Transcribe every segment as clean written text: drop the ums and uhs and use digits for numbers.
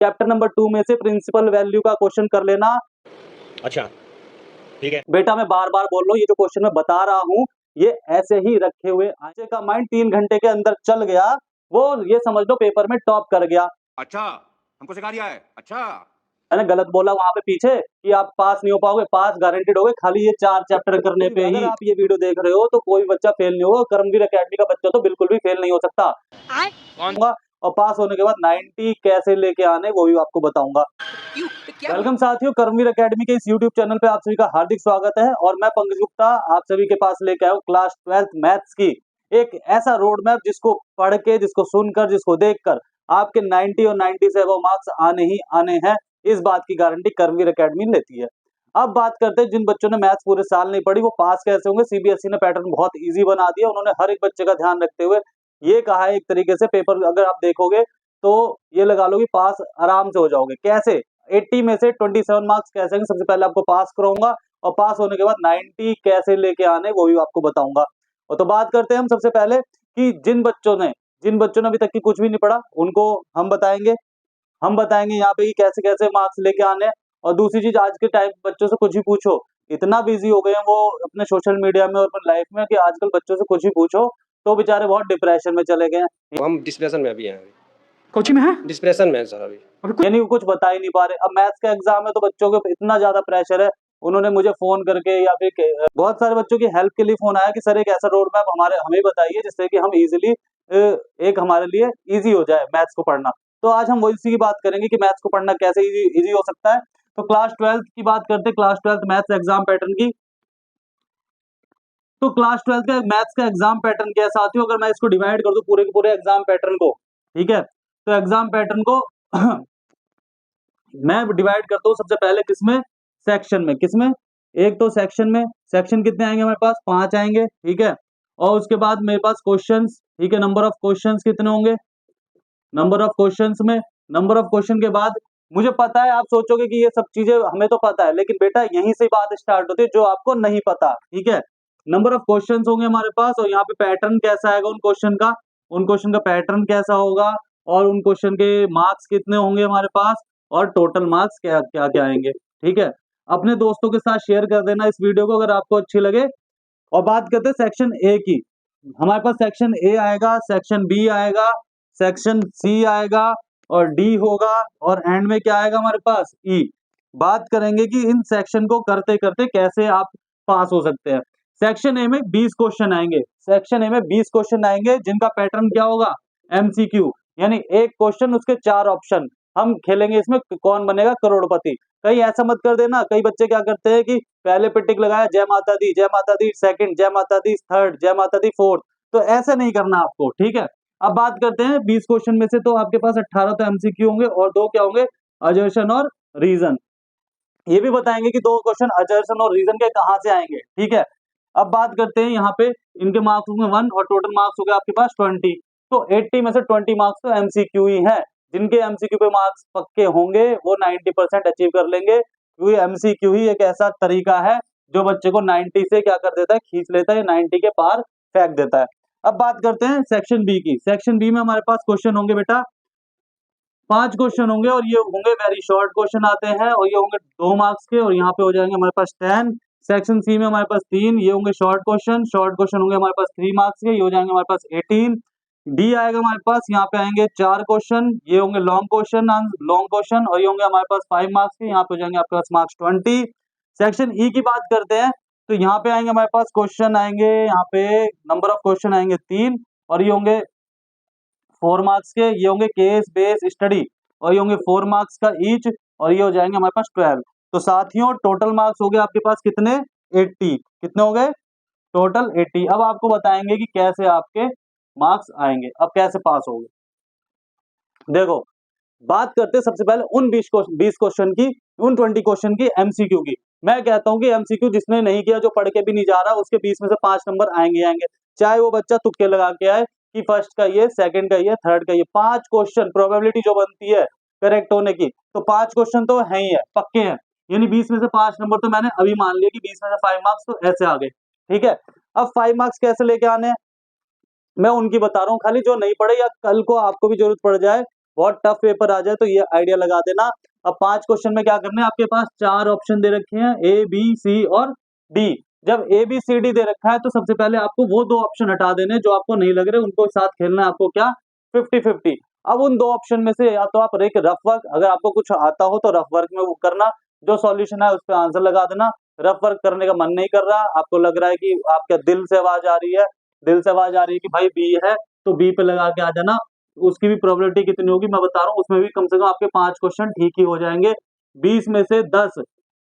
Chapter number 2 में से principal value का क्वेश्चन कर लेना। अच्छा ठीक है बेटा मैं बार बार बोल रहा हूँ, ये जो क्वेश्चन मैं बता रहा हूँ ये ऐसे ही रखे हुए, आज का माइंड 3 घंटे के अंदर चल गया, वो ये समझ लो पेपर में टॉप कर गया। अच्छा हमको सिखा दिया है। अच्छा मैंने गलत बोला वहां पे पीछे कि आप पास नहीं हो पाओगे, पास गारंटेड होगे खाली ये 4 चैप्टर करने पे ही। अगर आप ये वीडियो देख रहे हो तो कोई बच्चा फेल नहीं होगा, कर्मवीर एकेडमी का बच्चा तो बिल्कुल भी फेल नहीं हो सकता। कौन और पास होने के बाद 90 कैसे लेके आने वो भी आपको बताऊंगा। वेलकम साथियों, कर्मवीर एकेडमी के इस यूट्यूब चैनल पे आप सभी का हार्दिक स्वागत है और मैं पंकज गुप्ता आप सभी के पास लेके आया हूँ क्लास 12th मैथ्स की एक ऐसा रोड मैप जिसको पढ़ के, जिसको सुनकर, जिसको देखकर आपके 90 और 90 से अबव मार्क्स आने ही आने हैं, इस बात की गारंटी कर्मवीर एकेडमी लेती है। अब बात करते हैं जिन बच्चों ने मैथ्स पूरे साल नहीं पढ़ी वो पास कैसे होंगे। सीबीएसई ने पैटर्न बहुत इजी बना दिया, उन्होंने हर एक बच्चे का ध्यान रखते हुए ये कहा है एक तरीके से पेपर अगर आप देखोगे तो ये लगा लो कि पास आराम से हो जाओगे। कैसे? 80 में से 27 मार्क्स कैसे आएंगे, सबसे पहले आपको पास कराऊंगा और पास होने के बाद 90 कैसे लेके आने वो भी आपको बताऊंगा। और तो बात करते हैं हम सबसे पहले कि जिन बच्चों ने अभी तक की कुछ भी नहीं पढ़ा उनको हम बताएंगे यहाँ पे कि कैसे कैसे मार्क्स लेके आने हैं। और दूसरी चीज, आज के टाइम बच्चों से कुछ भी पूछो, इतना बिजी हो गए हैं वो अपने सोशल मीडिया में और अपनी लाइफ में कि आजकल बच्चों से कुछ भी पूछो तो बेचारे बहुत डिप्रेशन में चले गए हैं। हम डिस्प्रेशन में अभी हैं कोचिंग में है, डिस्प्रेशन में है सर अभी यानी वो कुछ बता ही नहीं पा रहे। अब मैथ्स का एग्जाम है तो बच्चों के ऊपर इतना ज्यादा प्रेशर है, उन्होंने मुझे फोन करके या फिर बहुत सारे बच्चों की हेल्प के लिए फोन आया कि सर एक ऐसा रोड मैप हमें बताइए जिससे कि हम इजीली एक हमारे लिए इजी हो जाए मैथ्स को पढ़ना। तो आज हम इसी की बात करेंगे कि मैथ्स को पढ़ना कैसे इजी हो सकता है। तो क्लास 12th की बात करते हैं, class 12th maths exam pattern की। तो क्लास 12th का मैथ्स का एग्जाम पैटर्न क्या है साथियों, अगर मैं इसको डिवाइड कर दूं पूरे के पूरे एग्जाम पैटर्न को, ठीक है, तो एग्जाम पैटर्न को मैं डिवाइड करता हूँ सबसे पहले किसमें, सेक्शन में। किसमें? एक तो सेक्शन में, सेक्शन कितने आएंगे हमारे पास, 5 आएंगे, ठीक है। और उसके बाद मेरे पास क्वेश्चंस, ठीक है, नंबर ऑफ क्वेश्चंस कितने होंगे, नंबर ऑफ क्वेश्चंस में, नंबर ऑफ क्वेश्चन के बाद मुझे पता है आप सोचोगे कि ये सब चीजें हमें तो पता है, लेकिन बेटा यहीं से बात स्टार्ट होती है जो आपको नहीं पता, ठीक है। नंबर ऑफ क्वेश्चंस होंगे हमारे पास और यहाँ पे पैटर्न कैसा आएगा उन क्वेश्चन का पैटर्न कैसा होगा और उन क्वेश्चन के मार्क्स कितने होंगे हमारे पास और टोटल मार्क्स क्या क्या क्या आएंगे, ठीक है। अपने दोस्तों के साथ शेयर कर देना इस वीडियो को अगर आपको अच्छी लगे। और बात करते हैं सेक्शन ए की। हमारे पास सेक्शन ए आएगा, सेक्शन बी आएगा, सेक्शन सी आएगा और डी होगा और एंड में क्या आएगा हमारे पास, ई। बात करेंगे कि इन सेक्शन को करते करते कैसे आप पास हो सकते हैं। सेक्शन ए में 20 क्वेश्चन आएंगे, सेक्शन ए में 20 क्वेश्चन आएंगे जिनका पैटर्न क्या होगा, एमसीक्यू, यानी एक क्वेश्चन उसके 4 ऑप्शन। हम खेलेंगे इसमें कौन बनेगा करोड़पति। कहीं ऐसा मत कर देना, कई बच्चे क्या करते हैं कि पहले पे टिक लगाया जय माता दी सेकंड, जय माता दी थर्ड, जय माता दी फोर्थ, तो ऐसे नहीं करना आपको, ठीक है। अब बात करते हैं 20 क्वेश्चन में से तो आपके पास 18 तो एमसीक्यू होंगे और 2 क्या होंगे, अजर्शन और रीजन। ये भी बताएंगे कि 2 क्वेश्चन अजर्शन और रीजन के कहां से आएंगे, ठीक है। अब बात करते हैं यहाँ पे इनके मार्क्स होंगे 1 और टोटल मार्क्स हो गए आपके पास 20। तो 80 में से 20 मार्क्स तो एमसीक्यू ही है। जिनके एमसीक्यू पे मार्क्स पक्के होंगे वो 90% अचीव कर लेंगे, क्योंकि एमसीक्यू ही एक ऐसा तरीका है जो बच्चे को 90 से क्या कर देता है, खींच लेता है, 90 के पार फेंक देता है। अब बात करते हैं सेक्शन बी की। सेक्शन बी में हमारे पास क्वेश्चन होंगे बेटा 5 क्वेश्चन होंगे और ये होंगे वेरी शॉर्ट क्वेश्चन आते हैं और ये होंगे 2 मार्क्स के और यहाँ पे हो जाएंगे हमारे पास 10। सेक्शन सी में हमारे पास 3, ये होंगे शॉर्ट क्वेश्चन होंगे हमारे पास 3 मार्क्स के, ये हो जाएंगे हमारे पास 18। डी आएगा हमारे पास, यहाँ पे आएंगे 4 क्वेश्चन, ये होंगे लॉन्ग क्वेश्चन और ये होंगे हमारे पास 5 मार्क्स के, यहाँ पे हो जाएंगे आपके पास मार्क्स 20। सेक्शन ई की बात करते हैं तो यहाँ पे आएंगे हमारे पास क्वेश्चन आएंगे, यहाँ पे नंबर ऑफ क्वेश्चन आएंगे 3 और ये होंगे 4 मार्क्स के, ये होंगे केस बेस स्टडी और ये होंगे 4 मार्क्स का ईच और ये हो जाएंगे हमारे पास 12। तो साथियों टोटल मार्क्स हो गए आपके पास कितने, 80। कितने हो गए, टोटल 80। अब आपको बताएंगे कि कैसे आपके मार्क्स आएंगे, अब कैसे पास होंगे। देखो बात करते हैं सबसे पहले उन 20 क्वेश्चन की, उन 20 क्वेश्चन की एमसीक्यू की। मैं कहता हूं कि एमसीक्यू जिसने नहीं किया, जो पढ़ के भी नहीं जा रहा, उसके 20 में से 5 नंबर आएंगे आएंगे, चाहे वो बच्चा तुक्के लगा के आए कि फर्स्ट का ये, सेकंड का ये, थर्ड का ये। 5 क्वेश्चन प्रोबेबिलिटी जो बनती है करेक्ट होने की, तो 5 क्वेश्चन तो है ही है, पक्के हैं, यानी 20 में से 5 नंबर तो मैंने अभी मान लिया कि 20 में से 5 मार्क्स तो ऐसे आ गए, ठीक है। अब 5 मार्क्स कैसे लेके आने हैं मैं उनकी बता रहा हूँ, खाली जो नहीं पढ़े या कल को आपको भी जरूरत पड़ जाए बहुत टफ पेपर आ जाए तो ये आइडिया लगा देना। अब 5 क्वेश्चन में क्या करना है, आपके पास 4 ऑप्शन दे रखे हैं, ए बी सी और डी। जब ए बी सी डी दे रखा है तो सबसे पहले आपको वो 2 ऑप्शन हटा देने जो आपको नहीं लग रहे, उनको साथ खेलना है आपको क्या 50-50। अब उन 2 ऑप्शन में से या तो आप एक रफ वर्क, अगर आपको कुछ आता हो तो रफ वर्क में वो करना, जो सॉल्यूशन है उस पर आंसर लगा देना। रफ वर्क करने का मन नहीं कर रहा, आपको लग रहा है कि आपके दिल से आवाज आ रही है, दिल से आवाज आ रही है कि भाई बी है, तो बी पे लगा के आ जाना। उसकी भी प्रोबेबिलिटी कितनी होगी मैं बता रहा हूँ, उसमें भी कम से कम आपके 5 क्वेश्चन ठीक ही हो जाएंगे। 20 में से 10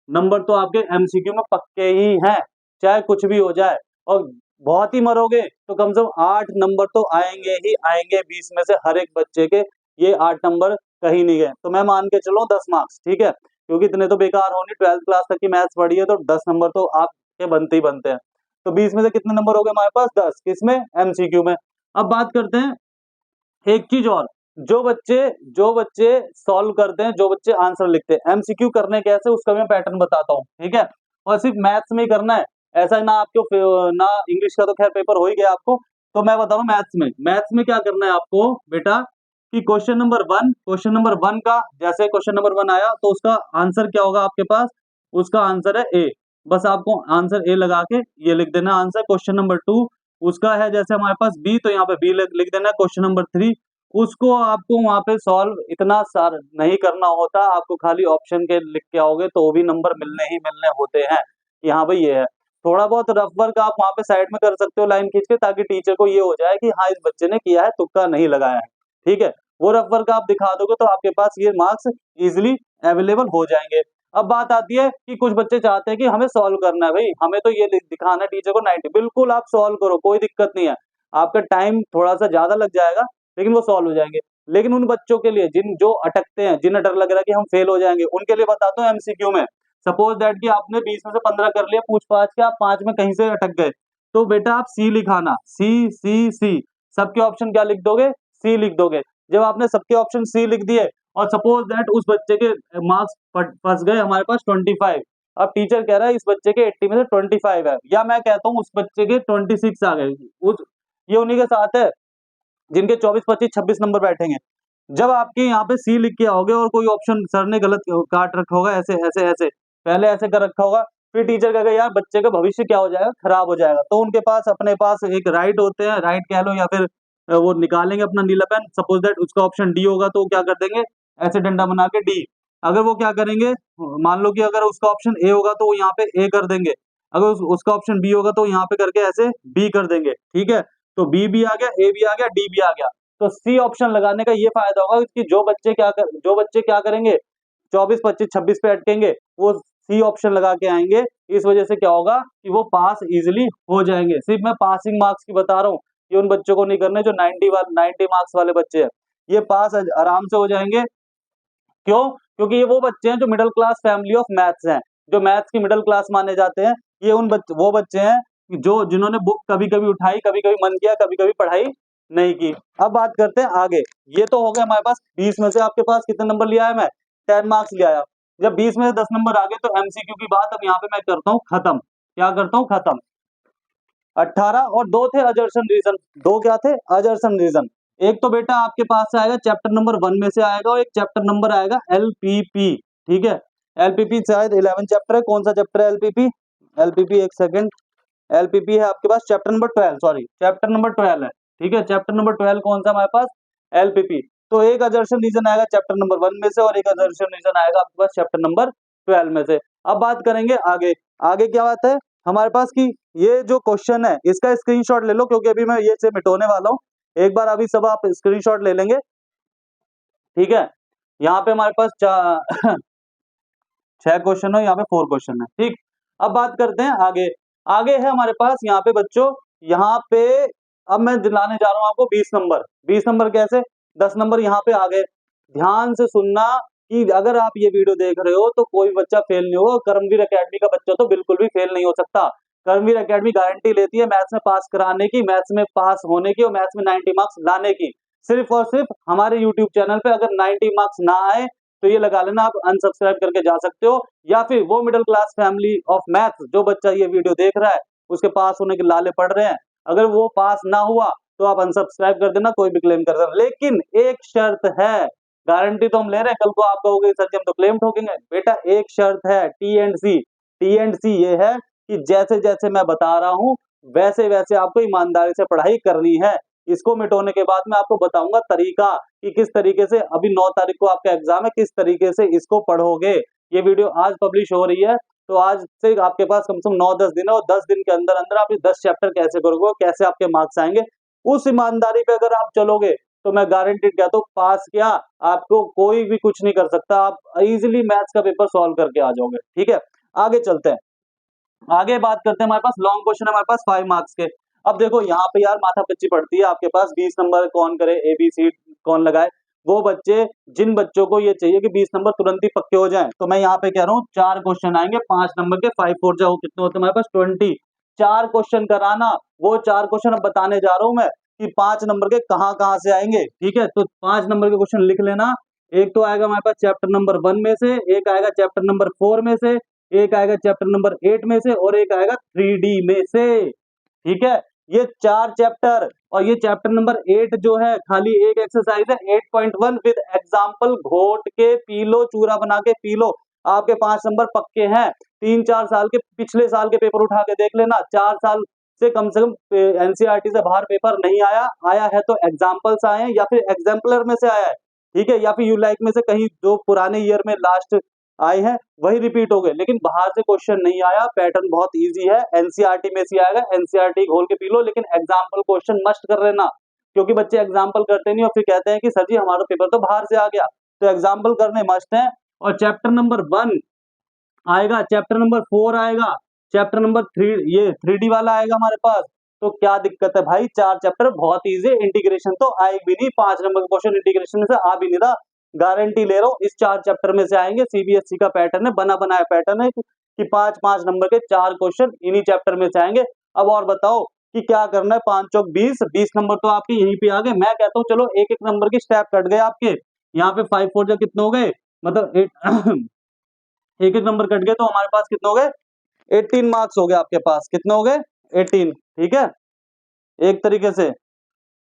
नंबर तो आपके एमसीक्यू में पक्के ही हैं, चाहे कुछ भी हो जाए। और बहुत ही मरोगे तो कम से कम 8 नंबर तो आएंगे ही आएंगे 20 में से हर एक बच्चे के, ये 8 नंबर कहीं नहीं गए। तो मैं मान के चलो 10 मार्क्स, ठीक है, क्योंकि इतने तो बेकार होने, 12th क्लास तक की मैथ्स पढ़ी है तो 10 नंबर तो आपके बनते ही बनते हैं। तो 20 में से कितने नंबर हो गए हमारे पास, 10, किसमें, एमसीक्यू में। अब बात करते हैं एक चीज और, जो बच्चे सॉल्व करते हैं, जो बच्चे आंसर लिखते हैं, एमसीक्यू करने कैसे उसका मैं पैटर्न बताता हूँ, ठीक है। और सिर्फ मैथ्स में ही करना है, ऐसा ना आपको ना इंग्लिश का तो खैर पेपर हो ही गया आपको, तो मैं बता रहा हूँ मैथ्स में क्या करना है आपको बेटा, कि क्वेश्चन नंबर 1 का जैसे क्वेश्चन नंबर 1 आया तो उसका आंसर क्या होगा आपके पास, उसका आंसर है ए। बस आपको आंसर ए लगा के ये लिख देना आंसर। क्वेश्चन नंबर 2 उसका है जैसे हमारे पास बी, तो यहाँ पे बी लिख देना। क्वेश्चन नंबर 3 उसको आपको वहां पे सॉल्व इतना सारा नहीं करना होता, आपको खाली ऑप्शन के लिख के आओगे तो वो भी नंबर मिलने ही मिलने होते हैं। यहाँ भाई ये है, थोड़ा बहुत रफ वर्क आप वहां पे साइड में कर सकते हो लाइन खींच के, ताकि टीचर को ये हो जाए कि हाँ इस बच्चे ने किया है, तुक्का नहीं लगाया है, ठीक है। वो रफ वर्क आप दिखा दोगे तो आपके पास ये मार्क्स इजिली अवेलेबल हो जाएंगे। अब बात आती है कि कुछ बच्चे चाहते हैं कि हमें सॉल्व करना है, भाई हमें तो ये दिखाना है टीचर को 90, बिल्कुल आप सॉल्व करो, कोई दिक्कत नहीं है। आपका टाइम थोड़ा सा ज्यादा लग जाएगा लेकिन वो सॉल्व हो जाएंगे। लेकिन उन बच्चों के लिए जो अटकते हैं, जिन्हें डर लग रहा है कि हम फेल हो जाएंगे, उनके लिए बताता हूँ एमसीक्यू में। सपोज दैट कि आपने 20 में से 15 कर लिया पूछ पाछ के, आप 5 में कहीं से अटक गए, तो बेटा आप सी लिखाना, सी सी सी, सबके ऑप्शन क्या लिख दोगे, सी लिख दोगे। जब आपने सबके ऑप्शन सी लिख दिए और सपोज दैट उस बच्चे के मार्क्स फंस गए हमारे पास 25, अब टीचर कह रहा है इस बच्चे के 80 में से 25 है, या मैं कहता हूँ उस बच्चे के 26 आ गए, उस ये उन्हीं के साथ है जिनके 24, 25, 26 नंबर बैठेंगे। जब आपके यहाँ पे सी लिख के आओगे और कोई ऑप्शन सर ने गलत काट रखा होगा, ऐसे ऐसे ऐसे पहले ऐसे कर रखा होगा, फिर टीचर कहेगा यार बच्चे का भविष्य क्या हो जाएगा, खराब हो जाएगा। तो उनके पास अपने पास एक राइट होते हैं, राइट कह लो या फिर वो निकालेंगे अपना नीला पेन, सपोज दैट उसका ऑप्शन डी होगा तो वो क्या कर देंगे, ऐसे डंडा बना के डी। अगर वो क्या करेंगे, मान लो कि अगर उसका ऑप्शन ए होगा तो वो यहाँ पे ए कर देंगे, अगर उसका ऑप्शन बी होगा तो यहाँ पे करके ऐसे बी कर देंगे, ठीक है। तो बी भी आ गया, ए भी आ गया, डी भी आ गया। तो सी ऑप्शन लगाने का ये फायदा होगा कि जो बच्चे क्या करेंगे, 24, 25, 26 पे अटकेंगे, वो सी ऑप्शन लगा के आएंगे। इस वजह से क्या होगा कि वो पास इजिली हो जाएंगे। सिर्फ मैं पासिंग मार्क्स की बता रहा हूँ, ये उन बच्चों को नहीं करने जो 90 मार्क्स वाले बच्चे हैं, ये पास आराम से हो जाएंगे। क्यों? क्योंकि ये वो बच्चे हैं जो middle class family of maths हैं, जो मैथ्स की मिडिल क्लास माने जाते हैं। ये वो बच्चे हैं जो जिन्होंने बुक कभी कभी उठाई, कभी कभी मन किया, कभी कभी पढ़ाई नहीं की। अब बात करते हैं आगे। ये तो हो गया हमारे पास 20 में से आपके पास कितने नंबर लिया है, मैं 10 मार्क्स लिया आया। जब 20 में से 10 नंबर आ गए तो एमसीक्यू की बात अब यहाँ पे मैं करता हूँ खत्म। क्या करता हूँ, खत्म। 18 और 2 थे अजर्शन रीजन, 2 क्या थे, अजर्शन रीजन। एक तो बेटा आपके पास से आएगा चैप्टर नंबर 1 में से आएगा, और एक चैप्टर नंबर आएगा एलपीपी, ठीक है। एलपीपी शायद 11 चैप्टर है, कौन सा चैप्टर है एलपीपी, एलपीपी एक सेकंड, एलपीपी है आपके पास chapter number 12, sorry chapter number 12 है, ठीक है। चैप्टर नंबर 12 कौन सा हमारे पास, एलपीपी। तो एक अजर्शन रीजन आएगा चैप्टर नंबर 1 में से और एक अजर्शन रीजन आएगा आपके पास चैप्टर नंबर 12 में से। अब बात करेंगे आगे। आगे क्या बात है हमारे पास की, ये जो क्वेश्चन है इसका स्क्रीनशॉट ले लो, क्योंकि अभी मैं ये से मिटाने वाला हूँ। एक बार अभी सब आप स्क्रीनशॉट ले लेंगे, ठीक है। यहाँ पे हमारे पास 6 क्वेश्चन है, यहाँ पे 4 क्वेश्चन है, ठीक। अब बात करते हैं आगे। आगे है हमारे पास यहाँ पे बच्चों, यहाँ पे अब मैं दिलाने जा रहा हूँ आपको 20 नंबर। 20 नंबर कैसे, 10 नंबर यहाँ पे आ गए। ध्यान से सुनना कि अगर आप ये वीडियो देख रहे हो तो कोई बच्चा फेल नहीं होगा। कर्मवीर एकेडमी का बच्चा तो बिल्कुल भी फेल नहीं हो सकता। कर्मवीर एकेडमी गारंटी लेती है मैथ्स में पास कराने की, मैथ्स में पास होने की और मैथ्स में 90 मार्क्स लाने की। सिर्फ और सिर्फ हमारे यूट्यूब चैनल पे अगर 90 मार्क्स ना आए तो ये लगा लेना, आप अनसब्सक्राइब करके जा सकते हो, या फिर वो middle class family of maths जो बच्चा ये वीडियो देख रहा है उसके पास होने के लाले पड़ रहे हैं, अगर वो पास ना हुआ तो आप अनसब्सक्राइब कर देना, कोई भी क्लेम कर देना। लेकिन एक शर्त है, गारंटी तो हम ले रहे हैं, कल को आप कहोगे सर जी हम तो क्लेम ठोकेंगे। बेटा एक शर्त है, टी एंड सी ये है कि जैसे जैसे मैं बता रहा हूं वैसे वैसे आपको ईमानदारी से पढ़ाई करनी है। इसको मिटाने के बाद मैं आपको बताऊंगा तरीका कि किस तरीके से, अभी 9 तारीख को आपका एग्जाम है, किस तरीके से इसको पढ़ोगे। ये वीडियो आज पब्लिश हो रही है, तो आज से आपके पास कम से कम 9-10 दिन है, और 10 दिन के अंदर अंदर आप 10 चैप्टर कैसे करोगे, कैसे आपके मार्क्स आएंगे, उस ईमानदारी पे अगर आप चलोगे तो मैं गारंटीड कहता हूँ पास क्या, आपको कोई भी कुछ नहीं कर सकता, आप इजीली मैथ्स का पेपर सॉल्व करके आ जाओगे। ठीक है, आगे चलते हैं, आगे बात करते हैं। हमारे पास लॉन्ग क्वेश्चन है, हमारे पास 5 मार्क्स के। अब देखो यहाँ पे यार माथा पच्ची पड़ती है, आपके पास 20 नंबर कौन करे, ABC कौन लगाए। वो बच्चे, जिन बच्चों को ये चाहिए कि 20 नंबर तुरंत ही पक्के हो जाएं, तो मैं यहाँ पे कह रहा हूँ 4 क्वेश्चन आएंगे 5 नंबर के, 5 4 जाओ कितने होते हैं हमारे पास 20। 4 क्वेश्चन कराना, वो 4 क्वेश्चन अब बताने जा रहा हूं मैं कि 5 नंबर के कहाँ कहाँ से आएंगे। ठीक है, तो 5 नंबर के क्वेश्चन लिख लेना। एक तो आएगा हमारे पास चैप्टर नंबर 1 में से, एक आएगा चैप्टर नंबर 4 में से, एक आएगा चैप्टर नंबर 8 में से, और एक आएगा 3D में से। ठीक है, ये 4 चैप्टर, और ये चैप्टर नंबर 8 जो है खाली एक एक्सरसाइज है 8.1 विद एग्जाम्पल, घोट के पी लो, चूरा बना के पी लो, आपके 5 नंबर पक्के हैं। 3-4 साल के, पिछले साल के पेपर उठा के देख लेना, 4 साल से कम एनसीईआरटी से बाहर पेपर नहीं आया, आया है तो एग्जाम्पल्स आए हैं, या फिर एग्जाम्पलर में से आया है। ठीक है, या फिर यू लाइक में से कहीं जो पुराने ईयर में लास्ट आए हैं वही रिपीट हो गए, लेकिन बाहर से क्वेश्चन नहीं आया। पैटर्न बहुत इजी है, एनसीईआरटी में से आएगा, एनसीईआरटी घोल के पी लो, लेकिन एग्जाम्पल क्वेश्चन मस्ट कर लेना, क्योंकि बच्चे एग्जाम्पल करते नहीं और फिर कहते हैं कि सर जी हमारा पेपर तो बाहर से आ गया। तो एग्जाम्पल करने मस्ट है। और चैप्टर नंबर 1 आएगा, चैप्टर नंबर 4 आएगा, चैप्टर नंबर 3 ये 3D वाला आएगा हमारे पास। तो क्या दिक्कत है भाई, 4 चैप्टर बहुत इजी, इंटीग्रेशन तो आए भी नहीं, 5 नंबर का क्वेश्चन इंटीग्रेशन में से आ भी नहीं रहा, गारंटी ले रहा हूँ इस 4 चैप्टर में से आएंगे। सीबीएसई का पैटर्न है, बना बनाया पैटर्न है कि 5-5 नंबर के 4 क्वेश्चन इन्हीं चैप्टर में से आएंगे। अब और बताओ कि क्या करना है, 5 चौक 20 नंबर तो आपके यहीं पे आ गए। मैं कहता हूँ चलो एक एक नंबर की स्टेप कट गए आपके, यहाँ पे 5 4 जो कितने हो गए, मतलब एक एक नंबर कट गए, तो हमारे पास कितने हो गए, 18 मार्क्स हो गए आपके पास, कितने हो गए 18। ठीक है, एक तरीके से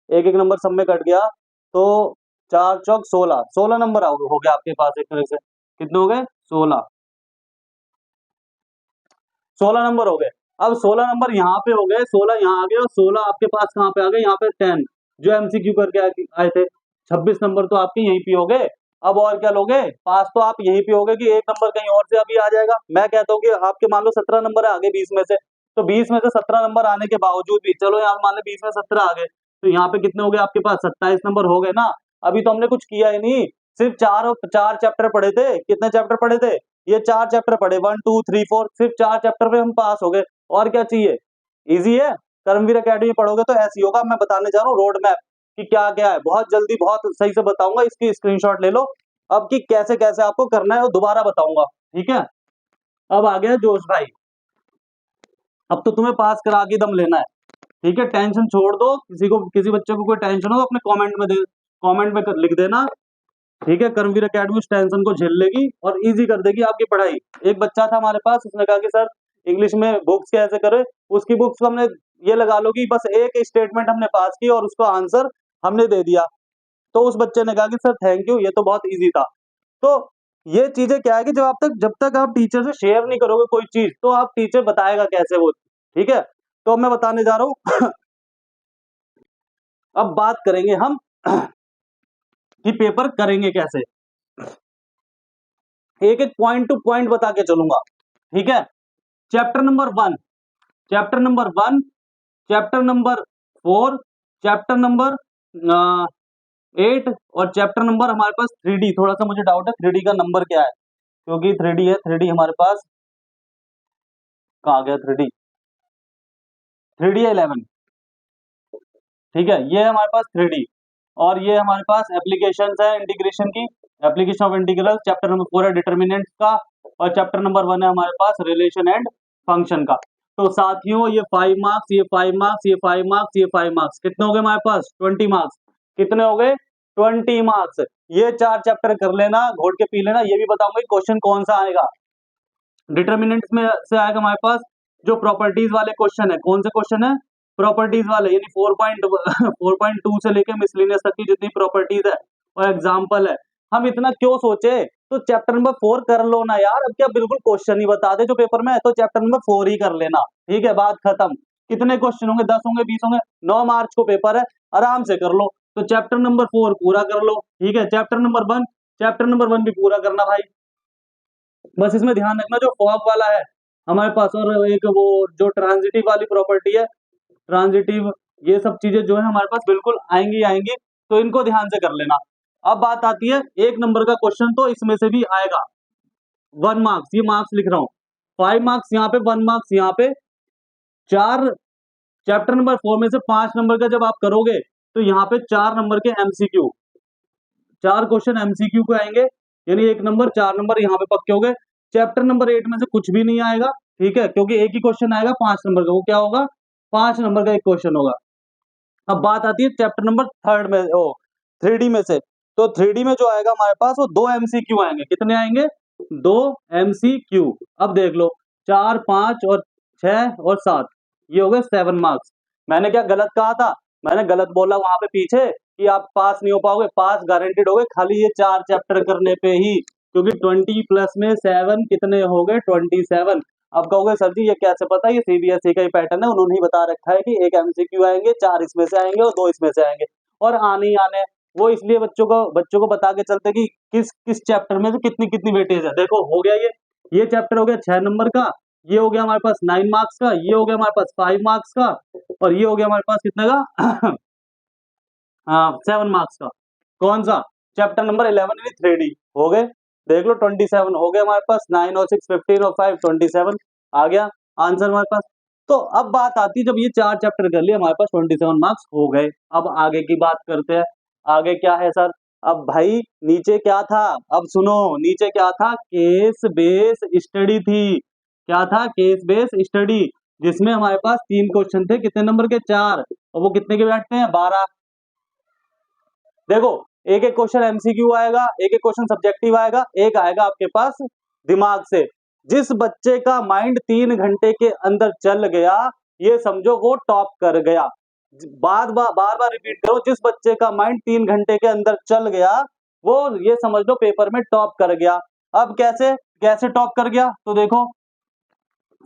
एक एक नंबर सब में कट गया, तो 4 चौक 16 नंबर हो गया आपके पास, एक तरह से कितने हो गए 16 नंबर हो गए। अब 16 नंबर यहाँ पे हो गए, 16 यहाँ आ गए, और 16 आपके पास कहाँ पे आ गए, यहाँ पे 10 जो एमसीक्यू करके आए थे। 26 नंबर तो आपके यहीं पे हो गए। अब और क्या लोगे, पास तो आप यहीं पे हो गए कि एक नंबर कहीं और से अभी आ जाएगा। मैं कहता हूँ कि आपके मान लो 17 नंबर आ गए 20 में से, तो 20 में से 17 नंबर आने के बावजूद भी, चलो यहाँ मान लो 20 में 17 आ गए, तो यहाँ पे कितने हो गए आपके पास 27 नंबर हो गए ना। अभी तो हमने कुछ किया ही नहीं, सिर्फ 4 चैप्टर पढ़े थे। कितने चैप्टर पढ़े थे, ये 4 चैप्टर पढ़े, 1 2 3 4, सिर्फ 4 चैप्टर पे हम पास हो गए। और क्या चाहिए, इजी है। कर्मवीर एकेडमी पढ़ोगे तो ऐसी होगा। मैं बताने जा रहा हूँ रोड मैप कि क्या क्या है, बहुत जल्दी बहुत सही से बताऊंगा, इसकी स्क्रीनशॉट ले लो अब कि कैसे कैसे आपको करना है, और दोबारा बताऊंगा। ठीक है, अब आ गया जोश भाई, अब तो तुम्हें पास करा के दम लेना है। ठीक है, टेंशन छोड़ दो, किसी बच्चे को कोई टेंशन हो तो अपने कमेंट में लिख देना। ठीक है, कर्मवीर एकेडमी उस टेंशन को झेल लेगी और इजी कर देगी आपकी पढ़ाई। एक बच्चा था हमारे पास, उसने कहा कि सर इंग्लिश में बुक्स कैसे करें, उसकी बुक्स को हमने ये लगा लो कि बस एक स्टेटमेंट हमने पास की और उसका आंसर हमने दे दिया। तो उस बच्चे ने कहा कि सर थैंक यू, ये तो बहुत इजी था। तो ये चीजें क्या है कि जब तक आप टीचर से शेयर नहीं करोगे कोई चीज, तो आप टीचर बताएगा कैसे वो। ठीक है, तो मैं बताने जा रहा हूं अब बात करेंगे हम कि पेपर करेंगे कैसे, एक एक पॉइंट टू पॉइंट बता के चलूंगा। ठीक है, chapter number 1, chapter number 1, chapter number 4, chapter number 8, और चैप्टर नंबर हमारे पास 3D। थोड़ा सा मुझे डाउट है 3D का नंबर क्या है, क्योंकि 3D है, 3D हमारे पास कहाँ गया 3D, 3D 11। ठीक है, ये हमारे पास 3D, और ये हमारे पास एप्लीकेशंस है इंटीग्रेशन की, application of integral. Chapter number 4 है डिटर्मिनेंट का, और चैप्टर नंबर 1 है हमारे पास रिलेशन एंड फंक्शन का। तो साथियों ये 5 मार्क्स, ये 5 मार्क्स, ये 5 मार्क्स, ये 5 मार्क्स, कितने हो गए हमारे पास 20 मार्क्स। कितने हो गए 20 मार्क्स। ये 4 चैप्टर कर लेना, घोट के पी लेना। ये भी बताऊंगा क्वेश्चन कौन सा आएगा, डिटर्मिनेंट्स में से आएगा हमारे पास जो प्रॉपर्टीज वाले क्वेश्चन है। कौन से क्वेश्चन है, प्रॉपर्टीज वाले यानी 4.2 से लेके मिसलिनियस तक की जितनी प्रॉपर्टीज है और एग्जाम्पल है, हम इतना क्यों सोचे? तो चैप्टर नंबर 4 कर लो ना यार। अब क्या बिल्कुल क्वेश्चन ही बता दे जो पेपर में है, तो चैप्टर नंबर 4 ही कर लेना, ठीक है, बात खत्म। कितने क्वेश्चन होंगे? 10 होंगे, 20 होंगे, 9 मार्च को पेपर है, आराम से कर लो। तो चैप्टर नंबर 4 पूरा कर लो, ठीक है। चैप्टर नंबर 1 भी पूरा करना भाई। बस इसमें ध्यान रखना जो फॉग वाला है हमारे पास, और एक वो जो ट्रांजिटिव वाली प्रॉपर्टी है, ट्रांजिटिव, ये सब चीजें जो है हमारे पास बिल्कुल आएंगी आएंगी, तो इनको ध्यान से कर लेना। अब बात आती है 1 नंबर का क्वेश्चन, तो इसमें से भी आएगा 1 मार्क्स, ये मार्क्स लिख रहा हूं, 5 मार्क्स यहाँ पे, 1 मार्क्स यहाँ पे। 4 चैप्टर नंबर 4 में से 5 नंबर का जब आप करोगे तो यहाँ पे 4 नंबर के एमसीक्यू, 4 क्वेश्चन एमसीक्यू को आएंगे, यानी 1 नंबर 4 नंबर यहाँ पे पक्के हो गए। चैप्टर नंबर 8 में से कुछ भी नहीं आएगा, ठीक है, क्योंकि एक ही क्वेश्चन आएगा 5 नंबर का, वो क्या होगा? 5 नंबर का एक क्वेश्चन होगा। अब बात आती है चैप्टर नंबर 3 में, ओ 3D में से, तो 3D में जो आएगा हमारे पास वो 2 एमसीक्यू आएंगे। कितने आएंगे? 2 एमसीक्यू। अब देख लो 4, 5 और 6 और 7, ये हो गए 7 मार्क्स। मैंने क्या गलत कहा था? मैंने गलत बोला वहां पे पीछे कि आप पास नहीं हो पाओगे, पास गारंटेड हो गए खाली ये 4 चैप्टर करने पे ही, क्योंकि 20 प्लस में 7 कितने हो गए? 27। अब कहोगे सर जी ये कैसे पता? ये सीबीएसई का ही पैटर्न है, उन्होंने ही बता रखा है कि 1 एमसीक्यू आएंगे, 4 इसमें से आएंगे और 2 इसमें से आएंगे, और आने ही आने हैं। वो इसलिए बच्चों को बता के चलते कि किस किस चैप्टर में से कितनी कितनी वेटेज है। देखो हो गया ये चैप्टर हो गया 6 नंबर का, ये हो गया हमारे पास 9 मार्क्स का, ये हो गया हमारे पास 5 मार्क्स का, और ये हो गया हमारे पास कितने का? 7 मार्क्स का। कौन सा? चैप्टर नंबर 11 यानी 3D हो गए। देख लो 27 हो गए हमारे पास, 9 और 6 15 और 5 27 आ गया आंसर हमारे पास। तो अब बात आती है जब ये 4 चैप्टर कर लिए हमारे पास 27 मार्क्स हो गए। अब आगे की बात करते हैं, आगे क्या है सर? अब भाई नीचे क्या था? अब सुनो, नीचे क्या था? केस बेस स्टडी थी। क्या था? केस बेस स्टडी, जिसमें हमारे पास 3 क्वेश्चन थे, कितने नंबर के? 4, और वो कितने के बैठते हैं? 12। देखो एक एक क्वेश्चन एमसीक्यू आएगा, एक एक क्वेश्चन सब्जेक्टिव आएगा, एक आएगा आपके पास दिमाग से। जिस बच्चे का माइंड 3 घंटे के अंदर चल गया, ये समझो वो टॉप कर गया। बार बार रिपीट करो, जिस बच्चे का माइंड 3 घंटे के अंदर चल गया, वो ये समझ लो पेपर में टॉप कर गया। अब कैसे कैसे टॉप कर गया? तो देखो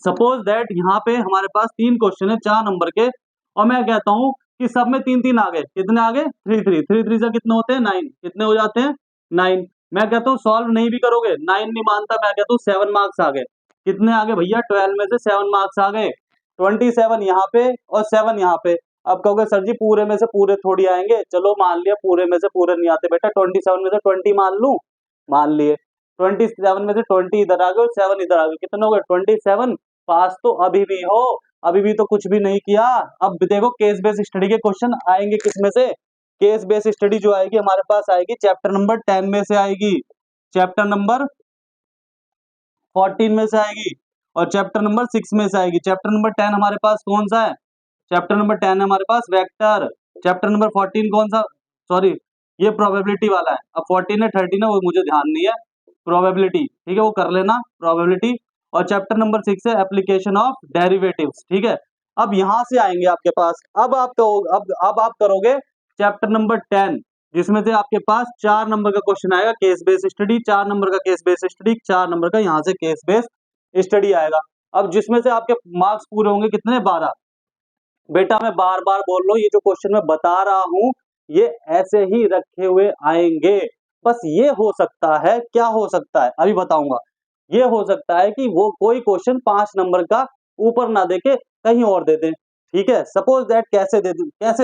सपोज दैट यहाँ पे हमारे पास 3 क्वेश्चन है 4 नंबर के, और मैं कहता हूं कि सब में 3 आ गए। कितने आ गए? 3 से कितने होते हैं? 9। कितने हो जाते हैं? 9। मैं कहता हूँ सॉल्व नहीं भी करोगे 9 नहीं मानता, मैं कहता हूँ 7 मार्क्स आ गए। कितने आ गए भैया? 12 में से 7 मार्क्स आ गए। 27 यहाँ पे और 7 यहाँ पे। अब कहोगे सर जी पूरे में से पूरे थोड़ी आएंगे, चलो मान लिया पूरे में से पूरे नहीं आते बेटा, 27 में से 20 मान लूं, मान लिए। 27 में से 20 इधर आ गए और 7 इधर आ गए, कितने हो गए? 27। पास तो अभी भी हो, अभी भी तो कुछ भी नहीं किया। अब देखो केस बेस्ड स्टडी के क्वेश्चन आएंगे किसमें से? केस बेस्ड स्टडी जो आएगी हमारे पास आएगी चैप्टर नंबर 10 में से आएगी, चैप्टर नंबर 14 में से आएगी, और चैप्टर नंबर 6 में से आएगी। चैप्टर नंबर 10 हमारे पास कौन सा है? चैप्टर नंबर 10 है हमारे पास वेक्टर। चैप्टर नंबर 14 कौन सा? सॉरी, ये प्रोबेबिलिटी वाला है। अब 14 है 13 है वो मुझे ध्यान नहीं है, प्रोबेबिलिटी, ठीक है, वो कर लेना प्रोबेबिलिटी। और चैप्टर नंबर 6 है एप्लीकेशन ऑफ डेरिवेटिव्स, ठीक है। अब यहां से आएंगे आपके पास, अब आप करोगे चैप्टर नंबर 10, जिसमें से आपके पास 4 नंबर का क्वेश्चन आएगा केस बेस्ड स्टडी, 4 नंबर का केस बेस्ड स्टडी, 4 नंबर का यहाँ से केस बेस्ड स्टडी आएगा। अब जिसमें से आपके मार्क्स पूरे होंगे कितने? 12। बेटा मैं बार बार बोल रहा हूँ, ये जो क्वेश्चन मैं बता रहा हूं ये ऐसे ही रखे हुए आएंगे। बस ये हो सकता है, क्या हो सकता है अभी बताऊंगा, ये हो सकता है कि वो कोई क्वेश्चन 5 नंबर का ऊपर ना देके कहीं और दे दें, ठीक है। सपोज दैट कैसे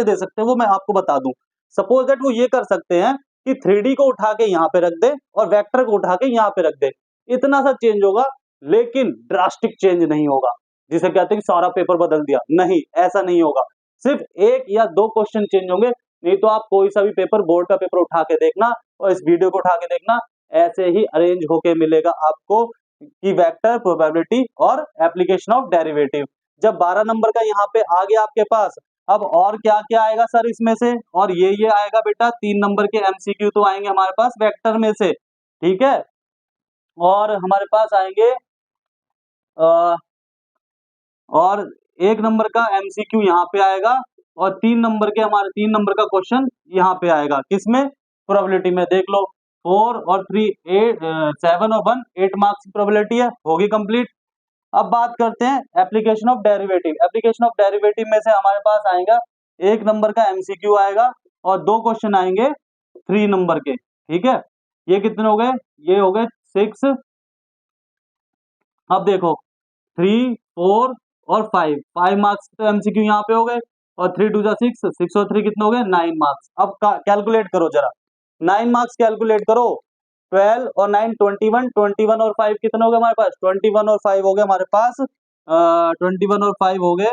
दे सकते हैं वो मैं आपको बता दूं। सपोज दैट वो ये कर सकते हैं कि 3D को उठा के यहाँ पे रख दे और वेक्टर को उठा के यहाँ पे रख दे, इतना सा चेंज होगा, लेकिन ड्रास्टिक चेंज नहीं होगा जिसे कहते हैं कि सारा पेपर बदल दिया। नहीं, ऐसा नहीं होगा, सिर्फ 1 या 2 क्वेश्चन चेंज होंगे। नहीं तो आप कोई सा भी पेपर, बोर्ड का पेपर उठा के देखना और इस वीडियो को उठा के देखना, ऐसे ही अरेंज होके मिलेगा आपको कि वेक्टर, प्रोबेबिलिटी और एप्लीकेशन ऑफ डेरिवेटिव। जब 12 नंबर का यहाँ पे आ गया आपके पास, अब और क्या क्या आएगा सर इसमें से? और ये आएगा बेटा 3 नंबर के एमसीक्यू तो आएंगे हमारे पास वेक्टर में से, ठीक है। और हमारे पास आएंगे और 1 नंबर का MCQ यहाँ पे आएगा और 3 नंबर के हमारे 3 नंबर का क्वेश्चन यहाँ पे आएगा। किसमें? प्रोबेबिलिटी में। देख लो 4 और 3 8 7 और 1 8 मार्क्स की प्रोबेबिलिटी है, होगी कंप्लीट। अब बात करते हैं application of derivative. Application of derivative में से हमारे पास आएगा 1 नंबर का MCQ आएगा और 2 क्वेश्चन आएंगे 3 नंबर के। ठीक है, ये कितने हो गए? ये हो गए 6। अब देखो 3 4 और 5 मार्क्स तो MCQ यहाँ पे हो गए और 3 2 6 6 और 3 कितने हो गए? 9 मार्क्स। अब कैलकुलेट करो जरा, 9 मार्क्स कैलकुलेट करो। 12 और 9 21, 21 और 5 कितने हो गए हमारे पास? 21 और 5 हो गए हमारे पास 21 और 5 हो गए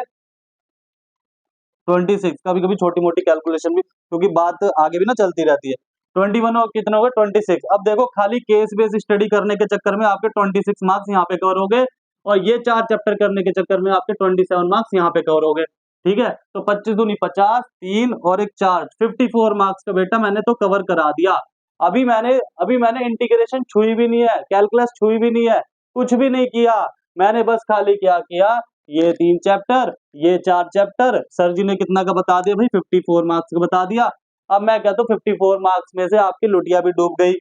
26। कभी कभी छोटी मोटी कैलकुलेशन भी, क्योंकि बात आगे भी ना चलती रहती है। 21 और कितने हो गए? 26। अब देखो खाली केस बेस स्टडी करने के चक्कर में आपके 26 मार्क्स यहाँ पे कवर हो गए और ये 4 चैप्टर करने के चक्कर में आपके 27 मार्क्स यहाँ पे कवर हो गए। ठीक है, तो 25 दूनी 50, 3 और 1 4, 54 मार्क्स का बेटा मैंने तो कवर करा दिया। अभी मैंने इंटीग्रेशन छुई भी नहीं है, कैलकुलस छुई भी नहीं है, कुछ भी नहीं किया। मैंने बस खाली क्या किया, ये 3 चैप्टर, ये 4 चैप्टर, सर जी ने कितना का बता दिया भाई? 54 मार्क्स का बता दिया। अब मैं कहता हूँ 54 मार्क्स में से आपकी लुटिया भी डूब गई।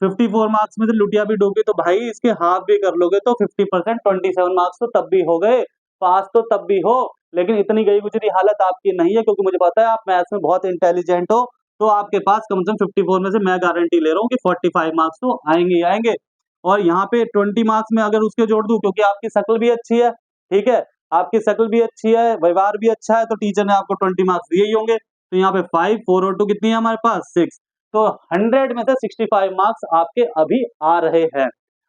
54 मार्क्स में से लुटिया भी डूब गई तो भाई इसके हाफ भी कर लोगे तो 50%, 27 मार्क्स तो तब भी हो गए, पास तो तब भी हो। लेकिन इतनी गई गुजरी हालत आपकी नहीं है, क्योंकि मुझे पता है आप मैथ्स में बहुत इंटेलिजेंट हो। तो आपके पास कम से कम 54 में से मैं गारंटी ले रहा हूँ कि 45 मार्क्स तो आएंगे ही आएंगे। और यहाँ पे 20 मार्क्स में अगर उसके जोड़ दूं, क्योंकि आपकी शक्ल भी अच्छी है, ठीक है, आपकी शक्ल भी अच्छी है, व्यवहार भी अच्छा है, तो टीचर ने आपको 20 मार्क्स दिए ही होंगे। तो यहाँ पे 5 4 और 2 कितनी है हमारे पास? 6। तो 100 में से 65 मार्क्स आपके अभी आ रहे हैं।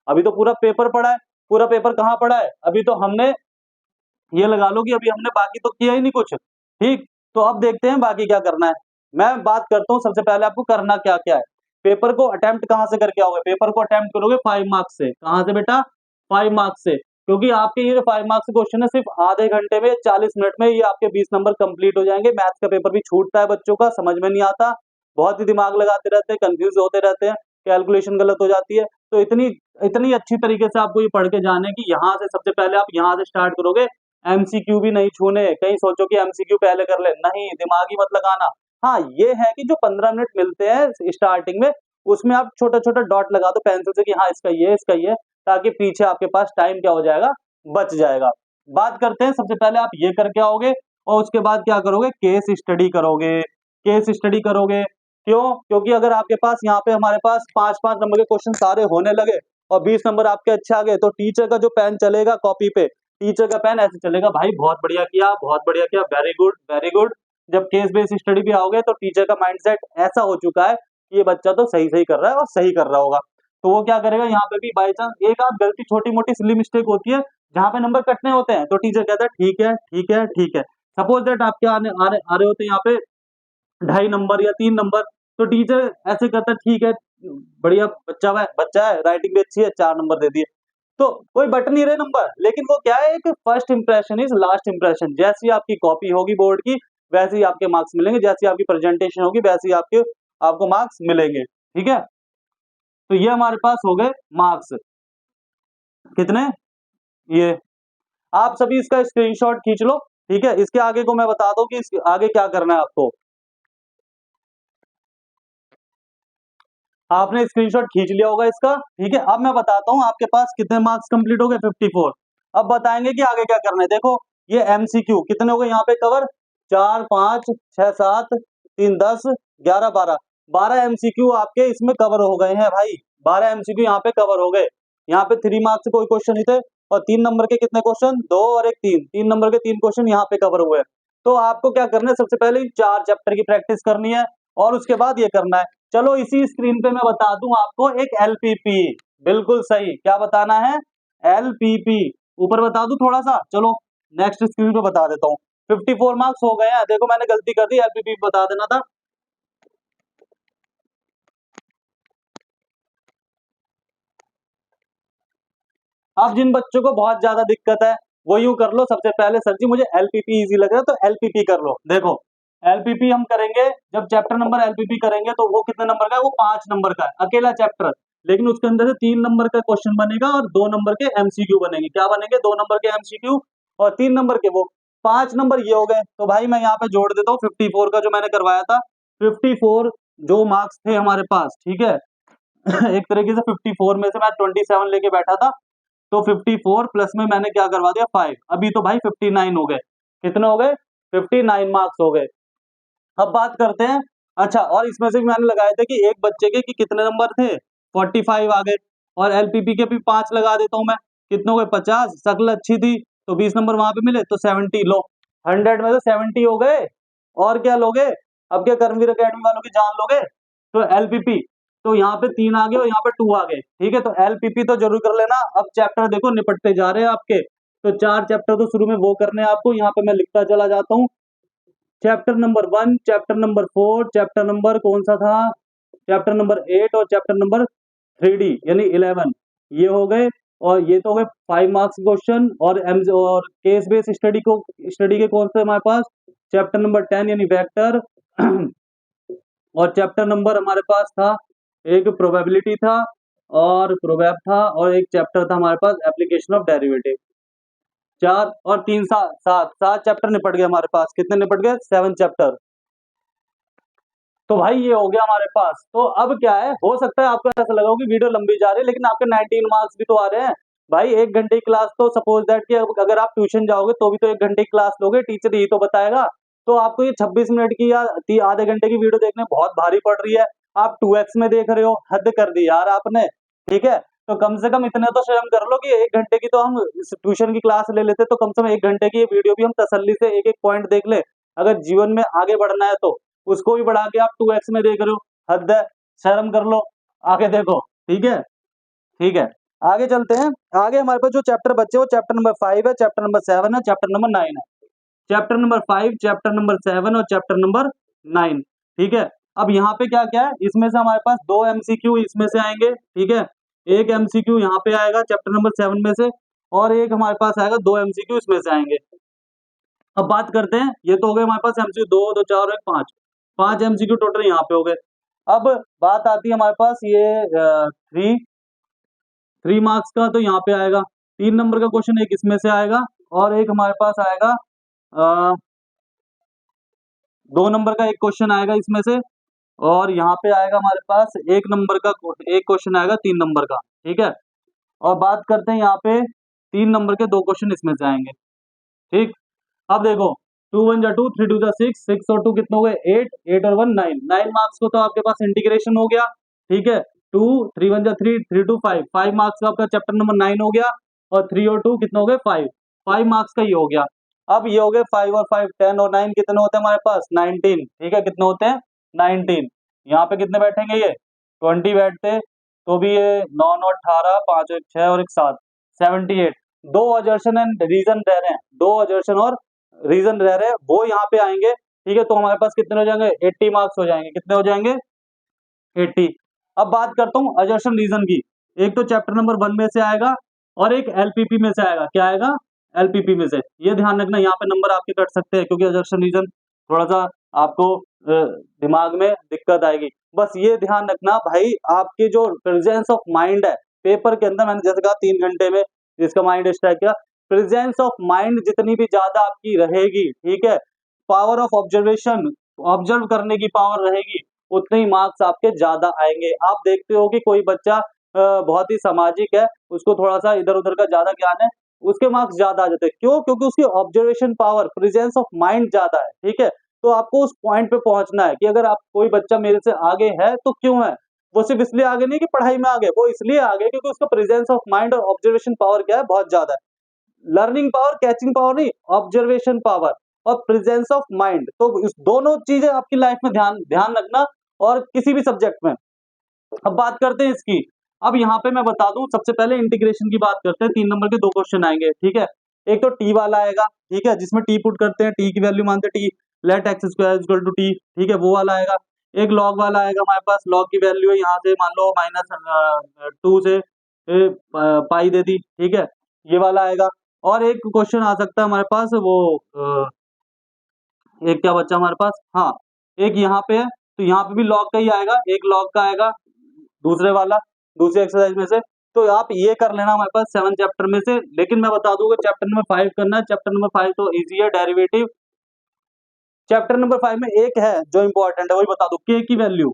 अभी तो पूरा पेपर पड़ा है। पूरा पेपर कहाँ पड़ा है? अभी तो हमने ये लगा लो कि अभी हमने बाकी तो किया ही नहीं कुछ। ठीक, तो अब देखते हैं बाकी क्या करना है। मैं बात करता हूँ सबसे पहले आपको करना क्या क्या है। पेपर को अटेम्प्ट कहाँ से करके आओगे? पेपर को अटेम्प्ट करोगे 5 मार्क्स से। कहाँ से बेटा? 5 मार्क्स से। क्योंकि आपके ये जो 5 मार्क्स क्वेश्चन है, सिर्फ आधे घंटे में 40 मिनट में ये आपके 20 नंबर कंप्लीट हो जाएंगे। मैथ्स का पेपर भी छूटता है बच्चों का, समझ में नहीं आता, बहुत ही दिमाग लगाते रहते हैं, कंफ्यूज होते रहते हैं, कैलकुलेशन गलत हो जाती है। तो इतनी इतनी अच्छी तरीके से आपको ये पढ़ के जाने की, यहाँ से सबसे पहले आप यहाँ से स्टार्ट करोगे। MCQ भी नहीं छूने, कहीं सोचो कि MCQ पहले कर ले, नहीं, दिमाग ही मत लगाना। हाँ, ये है कि जो 15 मिनट मिलते हैं स्टार्टिंग में, उसमें आप छोटा छोटा डॉट लगा दो पेंसिल से कि हाँ इसका ये, इसका ये, ताकि पीछे आपके पास टाइम क्या हो जाएगा? बच जाएगा। बात करते हैं, सबसे पहले आप ये करके आओगे और उसके बाद क्या करोगे? केस स्टडी करोगे। केस स्टडी करोगे क्यों? क्योंकि अगर आपके पास यहाँ पे हमारे पास 5-5 नंबर के क्वेश्चन सारे होने लगे और 20 नंबर आपके अच्छे आ गए, तो टीचर का जो पेन चलेगा कॉपी पे, टीचर का पेन ऐसे चलेगा, भाई बहुत बढ़िया किया, बहुत बढ़िया किया, वेरी गुड वेरी गुड। जब केस बेस्ड स्टडी भी आओगे तो टीचर का माइंडसेट ऐसा हो चुका है कि ये बच्चा तो सही सही कर रहा है और सही कर रहा होगा। तो वो क्या करेगा, यहाँ पे भी बाई चांस एक आध गलती, छोटी मोटी सिली मिस्टेक होती है जहाँ पे नंबर कटने होते हैं, तो टीचर कहता है ठीक है ठीक है ठीक है। सपोज दैट आपके आ रहे होते हैं यहाँ पे 2.5 नंबर या 3 नंबर, तो टीचर ऐसे करता है ठीक है, बढ़िया बच्चा है, राइटिंग भी अच्छी है, 4 नंबर दे दिए। तो कोई बट नहीं रहे नंबर, लेकिन वो क्या है, एक first impression is last impression. जैसी आपकी कॉपी होगी बोर्ड की, वैसे ही आपके मार्क्स मिलेंगे, जैसी आपकी प्रेजेंटेशन होगी वैसे ही आपको मार्क्स मिलेंगे। ठीक है, तो ये हमारे पास हो गए मार्क्स कितने, ये। आप सभी इसका स्क्रीनशॉट खींच लो। ठीक है, इसके आगे को मैं बता दूं कि इसके आगे क्या करना है आपको। आपने स्क्रीनशॉट खींच लिया होगा इसका। ठीक है, अब मैं बताता हूं आपके पास कितने मार्क्स कंप्लीट हो गए, 54। अब बताएंगे कि आगे क्या करना है। देखो ये MCQ कितने हो गए यहाँ पे कवर, 4 5 6 7 3 10 11 12, 12 MCQ आपके इसमें कवर हो गए हैं भाई। 12 MCQ यहाँ पे कवर हो गए। यहाँ पे 3 मार्क्स से कोई क्वेश्चन नहीं थे और 3 नंबर के कितने क्वेश्चन, 2 और 1 3, 3 नंबर के 3 क्वेश्चन यहाँ पे कवर हुए। तो आपको क्या करना है, सबसे पहले 4 चैप्टर की प्रैक्टिस करनी है और उसके बाद ये करना है। चलो इसी स्क्रीन पे मैं बता दूं आपको एक LPP, बिल्कुल सही, क्या बताना है? LPP। ऊपर बता दूं थोड़ा सा, चलो नेक्स्ट स्क्रीन पे बता देता हूँ। 54 मार्क्स हो गए हैं, देखो मैंने गलती कर दी, LPP बता देना था। अब जिन बच्चों को बहुत ज्यादा दिक्कत है वो यूं कर लो, सबसे पहले सर जी मुझे LPP इजी लग रहा है तो LPP कर लो। देखो LPP हम करेंगे, जब चैप्टर नंबर LPP करेंगे तो वो कितने नंबर का है? वो 5 नंबर का है, अकेला चैप्टर, लेकिन उसके अंदर से 3 नंबर का क्वेश्चन बनेगा और 2 नंबर के MCQ बनेंगे। क्या बनेंगे? 2 नंबर के MCQ और 3 नंबर के वो 5 नंबर ये हो गए। तो भाई मैं यहाँ पे जोड़ देता हूँ 54 का जो मैंने करवाया था, 54 जो मार्क्स थे हमारे पास, ठीक है। एक तरीके से 54 में से मैं 27 लेके बैठा था, तो 54 प्लस में मैंने क्या करवा दिया 5, अभी तो भाई 59 हो गए। कितने हो गए? 59 मार्क्स हो गए। अब बात करते हैं, अच्छा, और इसमें से भी मैंने लगाए थे कि एक बच्चे के कि कितने नंबर थे, 45 आ गए, और एलपीपी के भी 5 लगा देता हूं मैं, कितने हो गए 50, शक्ल अच्छी थी तो 20 नंबर वहां पे मिले तो 70, लो 100 में से 70 हो गए। और क्या लोगे? अब क्या कर्मवीर अकेडमी वालों की जान लोगे? तो एलपीपी, तो यहाँ पे 3 आ गए और यहाँ पे 2 आ गए, ठीक है। तो एलपीपी तो जरूर कर लेना। अब चैप्टर देखो निपटते जा रहे हैं आपके, तो 4 चैप्टर तो शुरू में वो करने हैं आपको, यहाँ पे मैं लिखता चला जाता हूँ। Chapter number 1, chapter number 4, chapter number कौन सा था, चैप्टर नंबर 8 और चैप्टर नंबर 3D यानी 11, ये हो गए। और ये तो हो गए 5 मार्क्स क्वेश्चन। और केस बेस्ड स्टडी के कौन से हमारे पास, चैप्टर नंबर 10 यानी वेक्टर और चैप्टर नंबर हमारे पास था, एक प्रोबेबिलिटी था और प्रोबेब था, और एक चैप्टर था हमारे पास एप्लीकेशन ऑफ डेरिवेटिव। 4 और 3 7 चैप्टर निपट गए हमारे पास। कितने निपट गए? 7 चैप्टर। तो भाई ये हो गया हमारे पास। तो अब क्या है, हो सकता है आपको ऐसा लगा हो कि वीडियो लंबी जा रही है, लेकिन आपके 19 मार्क्स भी तो आ रहे हैं भाई। 1 घंटे की क्लास, तो सपोज दैट कि अगर आप ट्यूशन जाओगे तो भी तो 1 घंटे की क्लास लोगे, टीचर यही तो बताएगा। तो आपको ये 26 मिनट की या आधे घंटे की वीडियो देखने बहुत भारी पड़ रही है। आप 2x में देख रहे हो, हद कर दी यार आपने, ठीक है। तो कम से कम इतने तो शर्म कर लो कि 1 घंटे की तो हम ट्यूशन की क्लास ले लेते, तो कम से कम 1 घंटे की ये वीडियो भी हम तसल्ली से एक एक पॉइंट देख ले। अगर जीवन में आगे बढ़ना है तो उसको भी बढ़ा के आप 2x में देख रहे हो, हद है, शर्म कर लो, आगे देखो, ठीक है। ठीक है, आगे चलते हैं। आगे हमारे पास जो चैप्टर बचे वो चैप्टर नंबर 5 है, चैप्टर नंबर 7 है, चैप्टर नंबर 9 है। चैप्टर नंबर 5, चैप्टर नंबर 7 और चैप्टर नंबर 9, ठीक है। अब यहाँ पे क्या क्या है, इसमें से हमारे पास 2 एमसीक्यू इसमें से आएंगे, ठीक है। एक एमसीक्यू यहाँ पे आएगा चैप्टर नंबर 7 में से, और एक हमारे पास आएगा 2 एमसीक्यू इसमें से आएंगे। अब बात करते हैं, ये तो हो गए हमारे पास एमसीक्यू 2 2 4 और 1 5, 5 एमसीक्यू टोटल यहाँ पे हो गए। अब बात आती है हमारे पास ये 3 मार्क्स का, तो यहाँ पे आएगा 3 नंबर का क्वेश्चन, एक इसमें से आएगा और एक हमारे पास आएगा 2 नंबर का एक क्वेश्चन आएगा इसमें से, और यहाँ पे आएगा हमारे पास 1 नंबर का एक क्वेश्चन आएगा 3 नंबर का, ठीक है। और बात करते हैं यहाँ पे 3 नंबर के 2 क्वेश्चन इसमें से आएंगे, ठीक। अब देखो 2 1 जा 2, 3 2 जा 6, 6 और 2 कितने हो गए 8, 8 और 1 9, 9 मार्क्स को तो आपके पास इंटीग्रेशन हो गया, ठीक है। 2 3 1 जा 3, 3 2 5, 5 मार्क्स का आपका चैप्टर नंबर 9 हो गया, और 3 और 2 कितने हो गए 5, 5 मार्क्स का ये हो गया। अब ये हो गए 5 और 5 10 और 9 कितने होते हैं हमारे पास 19, ठीक है। कितने होते हैं 19। यहाँ पे कितने बैठेंगे ये 20 बैठते, तो भी ये 9 9 18, 5 1 6 और 1 7, 78। 2 अजर्शन एंड रीजन रह रहे हैं, 2 अजर्शन और रीजन रह रहे हैं, वो यहाँ पे आएंगे, ठीक है। तो हमारे पास कितने हो जाएंगे 80 मार्क्स हो जाएंगे। कितने हो जाएंगे 80। अब बात करता हूँ अजर्शन रीजन की, एक तो चैप्टर नंबर 1 में से आएगा और एक एलपीपी में से आएगा। क्या आएगा एलपीपी में से, ये ध्यान रखना, यहाँ पे नंबर आपके कट सकते हैं क्योंकि अजर्शन रीजन थोड़ा सा आपको दिमाग में दिक्कत आएगी। बस ये ध्यान रखना भाई, आपके जो प्रेजेंस ऑफ माइंड है पेपर के अंदर, मैंने जैसे कहा 3 घंटे में जिसका माइंड स्ट्राइक किया, प्रेजेंस ऑफ माइंड जितनी भी ज्यादा आपकी रहेगी, ठीक है, पावर ऑफ ऑब्जर्वेशन, ऑब्जर्व करने की पावर रहेगी, उतने ही मार्क्स आपके ज्यादा आएंगे। आप देखते हो कि कोई बच्चा बहुत ही सामाजिक है, उसको थोड़ा सा इधर उधर का ज्यादा ज्ञान है, उसके मार्क्स ज्यादा आ जाते हैं। क्यों? क्योंकि उसकी observation power, presence of mind ज्यादा है, ठीक है। तो आपको उस पॉइंट पे पहुंचना है कि अगर आप कोई बच्चा मेरे से आगे है तो क्यों है, वो सिर्फ इसलिए आगे नहीं कि पढ़ाई में आगे, वो इसलिए आगे क्योंकि उसका प्रेजेंस ऑफ माइंड और ऑब्जर्वेशन पावर क्या है, बहुत ज्यादा है। लर्निंग पावर, कैचिंग पावर नहीं, ऑब्जर्वेशन पावर और प्रेजेंस ऑफ माइंड, तो इस दोनों चीजें आपकी लाइफ में ध्यान ध्यान रखना, और किसी भी सब्जेक्ट में। अब बात करते हैं इसकी। अब यहाँ पे मैं बता दूं, सबसे पहले इंटीग्रेशन की बात करते हैं। 3 नंबर के 2 क्वेश्चन आएंगे, ठीक है। एक तो टी वाला आएगा, ठीक है, जिसमें टी पुट करते हैं, टी की वैल्यू मानते हैं t, let x square equal to t, ठीक है, वो वाला आएगा। एक लॉग वाला आएगा हमारे पास, लॉग की वैल्यू है यहाँ से मान लो -2 से पाई दे दी, ठीक है, ये वाला आएगा। और एक क्वेश्चन आ सकता है हमारे पास, वो एक क्या बच्चा हमारे पास, हाँ, एक यहाँ पे है, तो यहाँ पे भी लॉग का ही आएगा, एक लॉग का आएगा दूसरे वाला, दूसरे एक्सरसाइज में से। तो आप ये कर लेना हमारे पास 7 चैप्टर में से। लेकिन मैं बता दूंगा चैप्टर नंबर 5 करना है। चैप्टर नंबर 5 तो इजी है, डेरिवेटिव। चैप्टर नंबर 5 में एक है जो इंपॉर्टेंट है, वही बता दो, के की वैल्यू।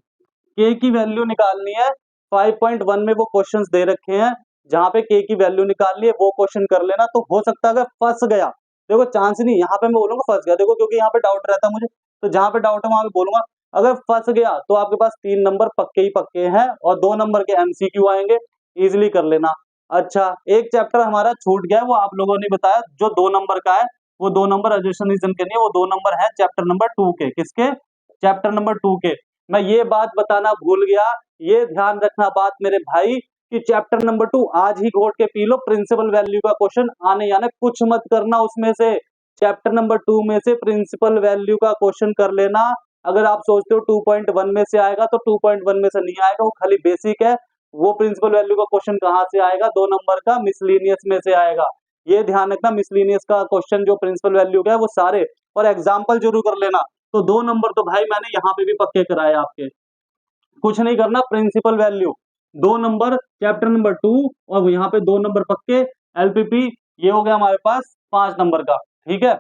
के की वैल्यू निकालनी है। 5.1 में वो क्वेश्चंस दे रखे हैं जहां पे के की वैल्यू निकालनी है, वो क्वेश्चन कर लेना। तो हो सकता है अगर फंस गया, देखो चांस नहीं, यहाँ पे मैं बोलूंगा फंस गया, देखो क्योंकि यहाँ पे डाउट रहता है मुझे, तो जहां पे डाउट है वहां पे बोलूंगा। अगर फंस गया तो आपके पास 3 नंबर पक्के ही पक्के हैं और 2 नंबर के एमसीक्यू आएंगे, इजिली कर लेना। अच्छा, एक चैप्टर हमारा छूट गया, वो आप लोगों ने बताया, जो 2 नंबर का है, वो 2 नंबर एडिशन रीजन के नहीं है, वो 2 नंबर है चैप्टर नंबर 2 के। किसके? चैप्टर नंबर 2 के। मैं ये बात बताना भूल गया, ये ध्यान रखना बात मेरे भाई, कि चैप्टर नंबर 2 आज ही घोट के पी लो, प्रिंसिपल वैल्यू का क्वेश्चन आने याने कुछ मत करना उसमें से। चैप्टर नंबर 2 में से प्रिंसिपल वैल्यू का क्वेश्चन कर लेना। अगर आप सोचते हो 2.1 में से आएगा, तो 2.1 में से नहीं आएगा, वो खाली बेसिक है। वो प्रिंसिपल वैल्यू का क्वेश्चन कहां से आएगा? 2 नंबर का मिसलिनियस में से आएगा। ये ध्यान रखना, मिसलिनियस का क्वेश्चन जो प्रिंसिपल वैल्यू का है वो सारे, और एग्जाम्पल जरूर कर लेना। तो 2 नंबर तो भाई मैंने यहाँ पे भी पक्के कराए आपके, कुछ नहीं करना, principal value 2 number chapter number 2, और यहाँ पे 2 नंबर पक्के। एलपीपी ये हो गया हमारे पास 5 नंबर का, ठीक है।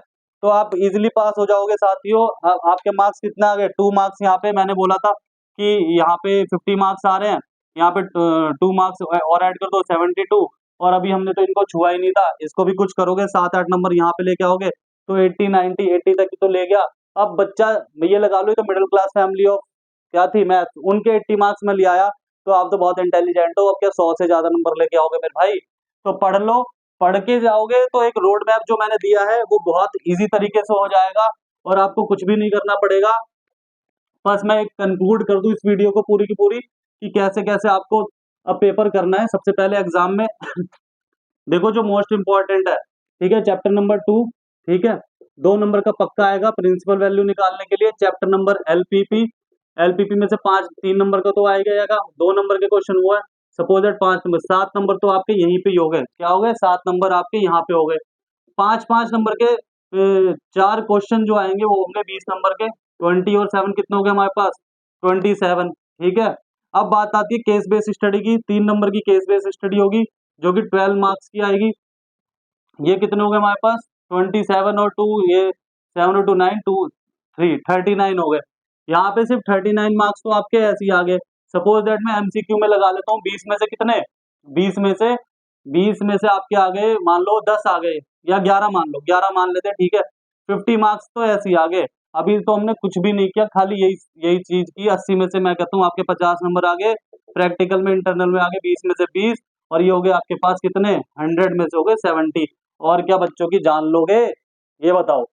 तो आप इजीली पास हो जाओगे साथियों। आपके मार्क्स कितना आ गए? 2 मार्क्स। यहाँ पे मैंने बोला था कि यहाँ पे 50 मार्क्स आ रहे हैं, यहाँ पे 2 मार्क्स और ऐड कर दो, 72। और अभी हमने तो इनको छुआ ही नहीं था, इसको भी कुछ करोगे 7-8 नंबर यहाँ पे लेके आओगे, तो 80, 90, 80 तक तो ले गया। अब बच्चा ये लगा लो, तो मिडिल क्लास फैमिली ऑफ क्या थी मैथ, उनके 80 मार्क्स में ले आया, तो आप तो बहुत इंटेलिजेंट हो, अब क्या 100 से ज्यादा नंबर लेके आओगे मेरे भाई? तो पढ़ लो, पढ़ के जाओगे तो एक रोड मैप जो मैंने दिया है वो बहुत इजी तरीके से हो जाएगा, और आपको कुछ भी नहीं करना पड़ेगा। बस मैं एक कंक्लूड कर दूं इस वीडियो को पूरी की पूरी, कि कैसे कैसे आपको अब पेपर करना है। सबसे पहले एग्जाम में देखो जो मोस्ट इंपॉर्टेंट है, ठीक है, चैप्टर नंबर 2, ठीक है, 2 नंबर का पक्का आएगा प्रिंसिपल वैल्यू निकालने के लिए। चैप्टर नंबर एलपीपी, एलपीपी में से 3 नंबर का तो आएगा, 2 नंबर के क्वेश्चन हुआ है। सपोज दैट 5 नंबर, 7 नंबर तो आपके यहीं पे ही हो गए। क्या हो गए? 7 नंबर आपके यहाँ पे हो गए। 5-5 नंबर के 4 क्वेश्चन जो आएंगे वो होंगे 20 नंबर के। 20 और 7 कितने हो गए हमारे पास? 27, ठीक है। अब बात आती है केस बेस्ड स्टडी की। 3 नंबर की केस बेस्ड स्टडी होगी जो कि 12 मार्क्स की आएगी। ये कितने हो गए हमारे पास? 27 और 2, ये 7 और 2 9, 2 3 39 हो गए। यहाँ पे सिर्फ 39 मार्क्स तो आपके ऐसे ही आ गए। सपोज दैट मैं एमसीक्यू में लगा लेता हूँ, 20 में से कितने? 20 में से आपके आ गए, मान लो 10 आ गए, या 11 मान लो, 11 मान लेते हैं, ठीक है। 50 मार्क्स तो ऐसे ही आ गए। अभी तो हमने कुछ भी नहीं किया, खाली यही यही चीज की। 80 में से मैं कहता हूँ आपके 50 नंबर आ गए, प्रैक्टिकल में इंटरनल में आ गए 20 में से 20, और ये हो गए आपके पास कितने? 100 में से हो गए 70। और क्या बच्चों की जान लोगे? ये बताओ।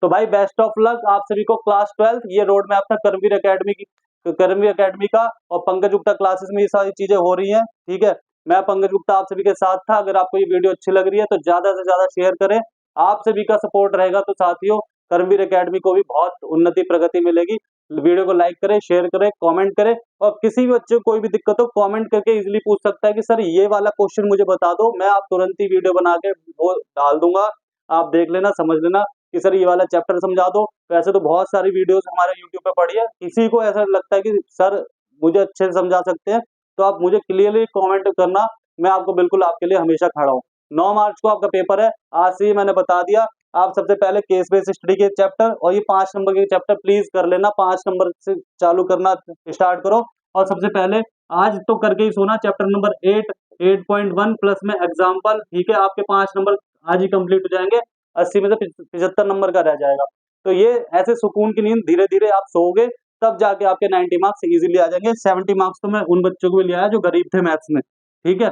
तो भाई बेस्ट ऑफ लक आप सभी को। क्लास 12 ये रोड मैप था कर्मवीर एकेडमी का, और पंकज गुप्ता क्लासेस में ये सारी चीजें हो रही हैं, ठीक है। मैं पंकज गुप्ता आप सभी के साथ था। अगर आपको ये वीडियो अच्छी लग रही है तो ज्यादा से ज्यादा शेयर करें, आप सभी का सपोर्ट रहेगा तो साथियों कर्मवीर एकेडमी को भी बहुत उन्नति प्रगति मिलेगी। वीडियो को लाइक करें, शेयर करें, कमेंट करें, और किसी भी बच्चे को कोई भी दिक्कत हो कमेंट करके इजीली पूछ सकता है कि सर ये वाला क्वेश्चन मुझे बता दो, मैं आप तुरंत ही वीडियो बना के वो डाल दूंगा, आप देख लेना, समझ लेना कि सर ये वाला चैप्टर समझा दो। वैसे तो बहुत सारी वीडियोस हमारे यूट्यूब पे पड़ी है, किसी को ऐसा लगता है कि सर मुझे अच्छे से समझा सकते हैं, तो आप मुझे क्लियरली कमेंट करना, मैं आपको बिल्कुल आपके लिए हमेशा खड़ा हूँ। 9 मार्च को आपका पेपर है, आज से ही मैंने बता दिया। आप सबसे पहले केस बेस्ड स्टडी के चैप्टर और ये 5 नंबर के चैप्टर प्लीज कर लेना, 5 नंबर से चालू करना स्टार्ट करो। और सबसे पहले आज तो करके ही सोना, चैप्टर नंबर 8, 8.1 प्लस में एग्जाम्पल, ठीक है, आपके 5 नंबर आज ही कंप्लीट हो जाएंगे, 80 में से 75 नंबर का रह जाएगा। तो ये ऐसे सुकून की नींद धीरे धीरे आप सोओगे, तब जाके आपके 90 मार्क्स इजीली आ जाएंगे। 70 मार्क्स तो मैं उन बच्चों को भी ले आया जो गरीब थे मैथ्स में, ठीक है।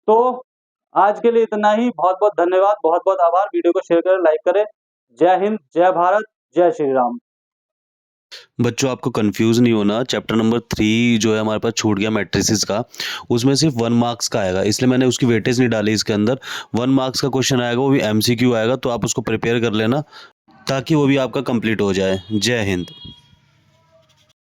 तो आज के लिए इतना ही। बहुत बहुत धन्यवाद, बहुत बहुत आभार। वीडियो को शेयर करें, लाइक करें। जय हिंद, जय भारत, जय श्री राम। बच्चों आपको कंफ्यूज नहीं होना, चैप्टर नंबर 3 जो है हमारे पास छूट गया मैट्रिसेस का, उसमें सिर्फ 1 मार्क्स का आएगा, इसलिए मैंने उसकी वेटेज नहीं डाली इसके अंदर। 1 मार्क्स का क्वेश्चन आएगा, वो भी एमसीक्यू आएगा, तो आप उसको प्रिपेयर कर लेना ताकि वो भी आपका कंप्लीट हो जाए। जय हिंद।